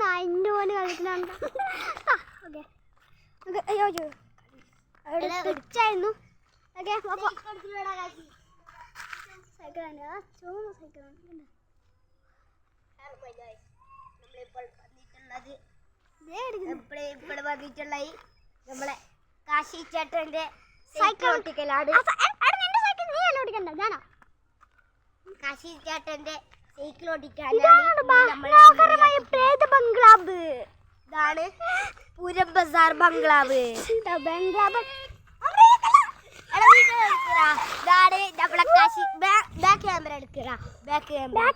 നായിൻ്റെ പോലെ കളിക്കുന്നുണ്ട്. Okay okay അയ്യോ ഉച്ചായിരുന്നു. ഓക്കെ സൈക്കിളാണ് ചുവന്ന സൈക്കിളാണ്. ഇപ്പോൾ വന്നിട്ടുള്ള നമ്മളെ കാശി ചേട്ടന്റെ സൈക്കിൾ ഓട്ടിക്കലാണ്. കാശി ചേട്ടന്റെ സൈക്കിൾ ഓടിക്കാനാണ് ബംഗ്ലാവ്. ഇതാണ് പൂരം ബസാർ ബംഗ്ലാവ്. ബംഗ്ലാവ് നമ്മളെ കാശി ബാക്ക് ക്യാമറ എടുക്കുക. ബാക്ക്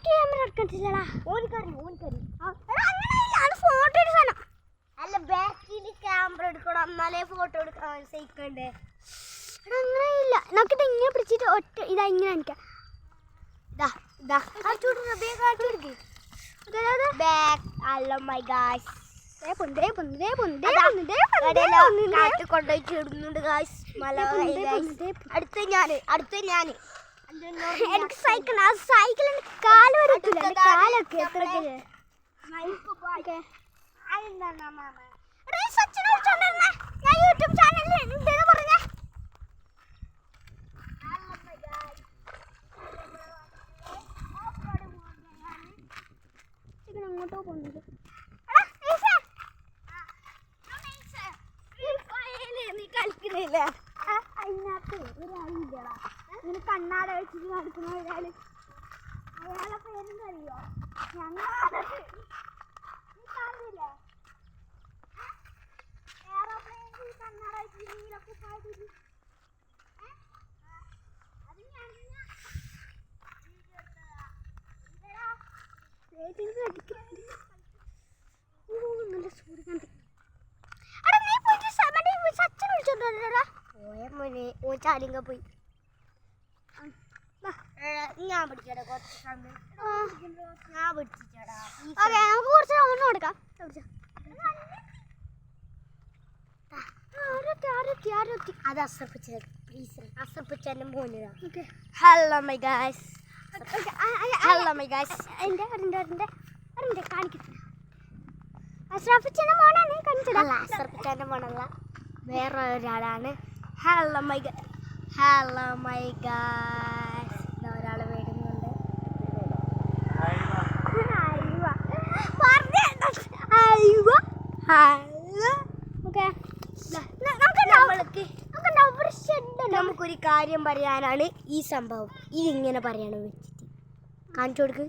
ക്യാമറ എടുക്കത്തില്ലടാ. ഫോട്ടോ എടുക്കാനോ? അല്ല ബാക്കിൽ ക്യാമറ എടുക്കണം, എന്നാലേ ഫോട്ടോ എടുക്കാൻ സൈക്കിളുണ്ട്. അങ്ങനെയില്ല. നമുക്കിത് ഇങ്ങനെ പിടിച്ചിട്ട് ഒറ്റ ഇതാ ഇങ്ങനെ എനിക്കാം. അടുത്ത ഞാന് സൈക്കിളിന്റെ കാല് വരത്തില്ല. കാലൊക്കെ എത്ര ഞാൻ യൂട്യൂബ് ചാനലിൽ ഉണ്ടെന്ന് പറഞ്ഞ അങ്ങോട്ടോ പോകുന്നത്. നീ കളിക്കുന്നില്ല. അതിനകത്ത് ഒരാളില്ലടാ. ഇങ്ങനെ കണ്ണാട വെച്ചിട്ട് നടക്കുന്ന ഒരാള്. അയാളെ പേരെന്തറിയോ? ഞങ്ങളെ കാണില്ലേ എയറോപ്ലെയിനിൽ കണ്ണാട വെച്ചിട്ട് നീലൊക്കെ പോയിട്ട് നല്ല സൂര്യകാന്തി. നീ പോയിട്ട് സച്ചിൻ വിളിച്ചോണ്ടാ ഓ ചാലിങ്ക പോയി. ഞാൻ പിടിച്ചടാ കുറച്ച് സമയം. ഞാൻ പിടിച്ചടാ. നമുക്ക് കുറച്ച് ഒന്നും കൊടുക്കാം. അത് അസർപ്പിച്ചെന്റെ മോനിതാ. Hello my guys. Hello my guys. കാണിക്കട്ടെ. അസ്രഫിച്ചന്റെ മോനാണ് കാണിച്ചത്. അസർപ്പിച്ചെന്റെ മോനല്ല, വേറെ ഒരാളാണ്. Hello my hello my guys. ഒരാൾ വരുന്നുണ്ട്. നമുക്കൊരു കാര്യം പറയാനാണ് ഈ സംഭവം. ഇതിങ്ങനെ പറയണം വെച്ചിട്ട് കാണിച്ചു കൊടുക്ക്.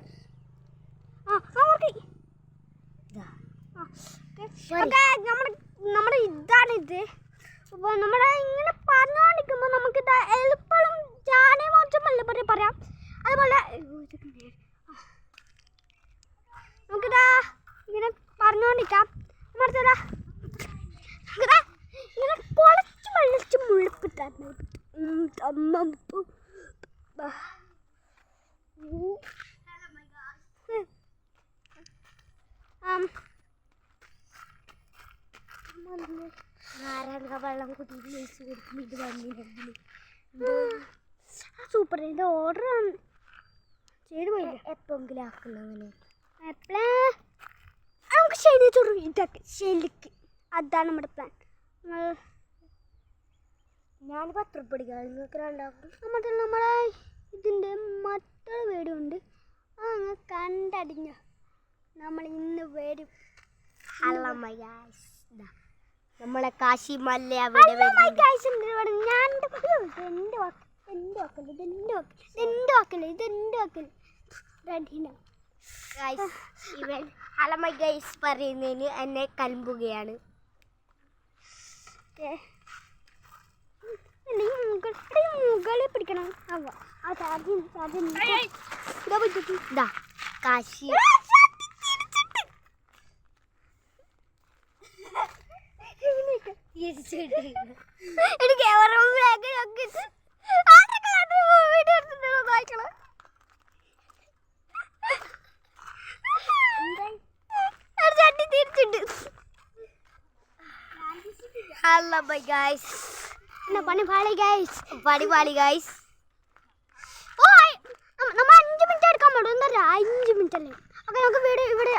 നമ്മുടെ ഇതാണിത്. അപ്പോൾ നമ്മുടെ ഇങ്ങനെ പറഞ്ഞുകൊണ്ടിരിക്കുമ്പോൾ നമുക്ക് എളുപ്പം ജാനെ മോശമല്ല പറയാം. അതുപോലെ നമുക്കിതാ ഇങ്ങനെ പറഞ്ഞുകൊണ്ടിരിക്കാം. ഇങ്ങനെ പൊളച്ച് വെള്ളിച്ച് മുഴുപ്പിട്ടാൽ വെള്ളം കുട്ടിയിട്ട് വേസ്റ്റ് കൊടുക്കും. ഇത് വന്നിട്ടുണ്ടെങ്കിൽ സൂപ്പർ. ഇത് ഓർഡർ ചെയ്ത് പോയില്ല. എപ്പോഴെങ്കിലും ആക്കണം അങ്ങനെ. എപ്പോഴേ നമുക്ക് ശനിച്ചോറ് ഇതൊക്കെ ശരിക്ക്. അതാണ് നമ്മുടെ പ്ലാൻ. ഞാൻ 10 രൂപ പഠിക്കാം. നിങ്ങൾക്ക് രണ്ടാക്കും. നമ്മളെ ഇതിൻ്റെ മറ്റൊരു വീഡിയോ ഉണ്ട്. അങ്ങ് കണ്ടടിഞ്ഞ നമ്മൾ ഇന്ന് വരും. Hello my guys. നമ്മളെ കാശി മല്ല അവിടെ ഞാൻ ഇവൻ ഹലോ മൈ ഗായ്സ് പറയുന്നതിന് എന്നെ കലമ്പുകയാണ്. മുകളിൽ പിടിക്കണം. കാശി എനിക്ക് ഹലോ ബൈ ഗൈസ്. പണി പാളി ഗൈസ്. പണി പാളി ഗൈസ്. ഓ നമ്മൾ 5 മിനിറ്റ് എടുക്കാൻ പാടും. എന്താ 5 മിനിറ്റ് അല്ലേ? ഓക്കെ നമുക്ക് വീട് ഇവിടെ